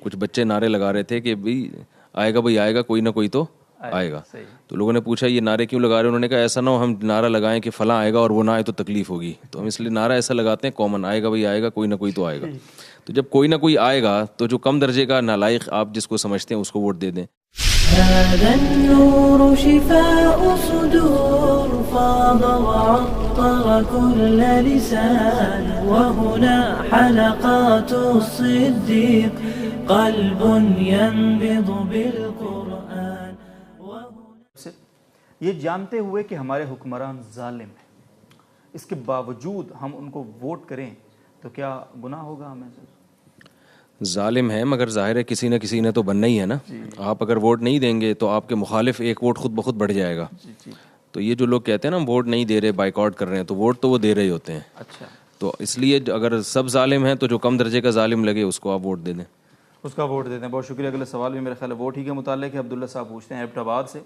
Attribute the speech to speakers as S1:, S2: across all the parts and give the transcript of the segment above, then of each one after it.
S1: کچھ بچے نعرے لگا رہے تھے کہ بھائی آئے گا کوئی نہ کوئی تو آئے گا. تو لوگوں نے پوچھا یہ نعرے کیوں لگا رہے ہیں؟ انہوں نے کہا ایسا نہ ہو ہم نعرہ لگائیں کہ فلاں آئے گا اور وہ نہ آئے تو تکلیف ہوگی, تو ہم اس لیے نعرہ ایسا لگاتے ہیں کامن, آئے گا کوئی نہ کوئی تو آئے گا. تو جب کوئی نہ کوئی آئے گا تو جو کم درجے کا نالائق آپ جس کو سمجھتے ہیں اس کو ووٹ دے دیں.
S2: هذا النور شفاء صدور فاض وعطر كل لسان وهنا حلقات الصديق قلب ينبض بالقرآن.
S3: یہ جانتے ہوئے کہ ہمارے حکمران ظالم ہیں, اس کے باوجود ہم ان کو ووٹ کریں تو کیا گناہ ہوگا ہمیں؟
S1: ظالم ہے مگر ظاہر ہے کسی نہ کسی نے تو بننا ہی ہے نا. آپ اگر ووٹ نہیں دیں گے تو آپ کے مخالف ایک ووٹ خود بخود بڑھ جائے گا. تو یہ جو لوگ کہتے ہیں نا ووٹ نہیں دے رہے, بائیکاٹ کر رہے ہیں, تو ووٹ تو وہ دے رہے ہوتے ہیں.
S3: اچھا,
S1: تو اس لیے اگر سب ظالم ہیں تو جو کم درجے کا ظالم لگے اس کو آپ ووٹ دے دیں,
S3: اس کا ووٹ دے دیں. بہت شکریہ. اگلا سوال بھی میرے خیال ہے ووٹ ہی کے متعلق ہے. عبداللہ صاحب پوچھتے ہیں ایبٹ آباد سے,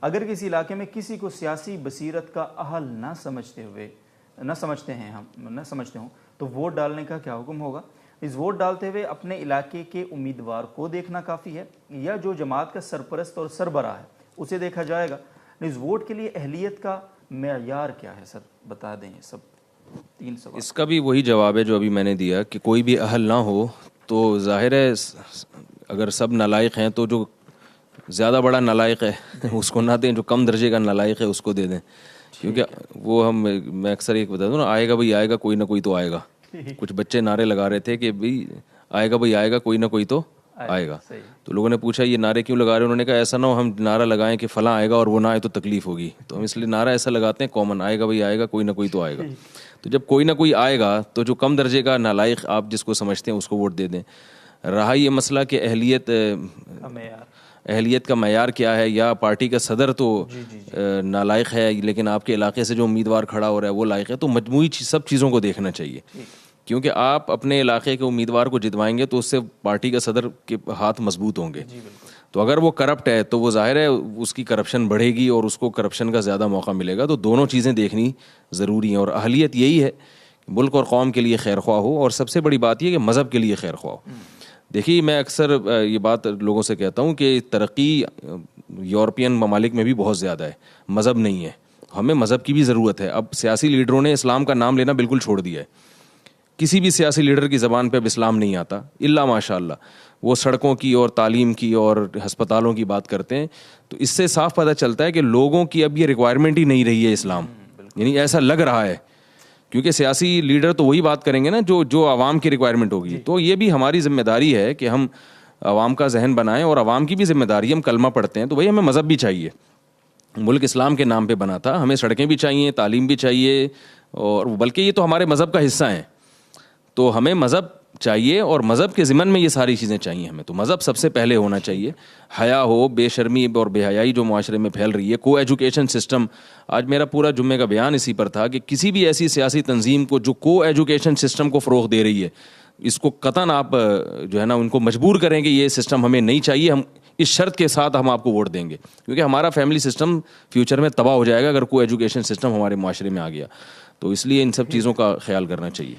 S3: اگر کسی علاقے میں کسی کو سیاسی بصیرت کا اہل نہ سمجھتے ہوں تو ووٹ ڈالنے کا کیا حکم ہوگا؟ اس ووٹ ڈالتے ہوئے اپنے علاقے کے امیدوار کو دیکھنا کافی ہے یا جو جماعت کا سرپرست اور سربراہ ہے اسے دیکھا جائے گا؟ اس ووٹ کے لیے اہلیت کا معیار کیا ہے؟ سر بتا دیں. یہ سب 3 سوال.
S1: اس کا بھی وہی جواب ہے جو ابھی میں نے دیا کہ کوئی بھی اہل نہ ہو تو ظاہر ہے اگر سب نالائق ہیں تو جو زیادہ بڑا نالائق ہے اس کو نہ دیں, جو کم درجے کا نالائق ہے اس کو دے دیں. کیونکہ وہ میں اکثر ایک بتا دوں نا, آئے گا کوئی نہ کوئی تو آئے گا. کچھ بچے نعرے لگا رہے تھے کہ آئے گا کوئی نہ کوئی تو آئے گا. تو لوگوں نے پوچھا یہ نعرے کیوں لگا رہے ہیں؟ انہوں نے کہا ایسا نہ ہو ہم نعرہ لگائیں کہ فلاں آئے گا اور وہ نہ آئے تو تکلیف ہوگی, تو ہم اس لیے نعرہ ایسا لگاتے ہیں کامن, آئے گا کوئی نہ کوئی تو آئے گا. تو جب کوئی نہ کوئی آئے گا تو جو کم درجے کا نالائق آپ جس کو سمجھتے ہیں اس کو ووٹ دے دیں. رہا یہ مسئلہ کہ اہلیت کا معیار کیا ہے, یا پارٹی کا صدر تو نالائق ہے لیکن آپ کے علاقے سے جو امیدوار کھڑا ہو رہا ہے وہ لائق ہے, تو مجموعی سب چیزوں کو دیکھنا چاہیے. کیونکہ آپ اپنے علاقے کے امیدوار کو جتوائیں گے تو اس سے پارٹی کا صدر کے ہاتھ مضبوط ہوں گے. تو اگر وہ کرپٹ ہے تو وہ ظاہر ہے اس کی کرپشن بڑھے گی اور اس کو کرپشن کا زیادہ موقع ملے گا. تو دونوں چیزیں دیکھنی ضروری ہیں, اور اہلیت یہی ہے ملک اور قوم کے لیے خیر خواہ ہو, اور سب سے بڑی بات یہ کہ مذہب کے لیے خیر خواہ ہو. دیکھیے میں اکثر یہ بات لوگوں سے کہتا ہوں کہ ترقی یورپین ممالک میں بھی بہت زیادہ ہے, مذہب نہیں ہے. ہمیں مذہب کی بھی ضرورت ہے. اب سیاسی لیڈروں نے اسلام کا نام لینا بالکل چھوڑ دیا ہے. کسی بھی سیاسی لیڈر کی زبان پہ اب اسلام نہیں آتا الا ماشاء اللہ. وہ سڑکوں کی اور تعلیم کی اور ہسپتالوں کی بات کرتے ہیں. تو اس سے صاف پتہ چلتا ہے کہ لوگوں کی اب یہ ریکوائرمنٹ ہی نہیں رہی ہے اسلام, یعنی ایسا لگ رہا ہے. کیونکہ سیاسی لیڈر تو وہی بات کریں گے نا جو عوام کی ریکوائرمنٹ ہوگی. تو یہ بھی ہماری ذمہ داری ہے کہ ہم عوام کا ذہن بنائیں, اور عوام کی بھی ذمہ داری, ہم کلمہ پڑھتے ہیں تو بھائی ہمیں مذہب بھی چاہیے. ملک اسلام کے نام پہ بنا تھا, ہمیں سڑکیں بھی چاہیے, تعلیم بھی چاہیے, اور بلکہ یہ تو ہمارے مذہب کا حصہ ہیں. تو ہمیں مذہب چاہیے اور مذہب کے ضمن میں یہ ساری چیزیں چاہیے ہمیں. تو مذہب سب سے پہلے ہونا چاہیے. حیا ہو, بے شرمی اور بے حیائی جو معاشرے میں پھیل رہی ہے, کو ایجوکیشن سسٹم. آج میرا پورا جمعے کا بیان اسی پر تھا کہ کسی بھی ایسی سیاسی تنظیم کو جو کو ایجوکیشن سسٹم کو فروغ دے رہی ہے, اس کو قطعاً آپ جو ہے نا ان کو مجبور کریں کہ یہ سسٹم ہمیں نہیں چاہیے, ہم اس شرط کے ساتھ ہم آپ کو ووٹ دیں گے. کیونکہ ہمارا فیملی سسٹم فیوچر میں تباہ ہو جائے گا اگر کو ایجوکیشن سسٹم ہمارے معاشرے میں آ گیا. تو اس لیے ان سب چیزوں کا خیال کرنا چاہیے.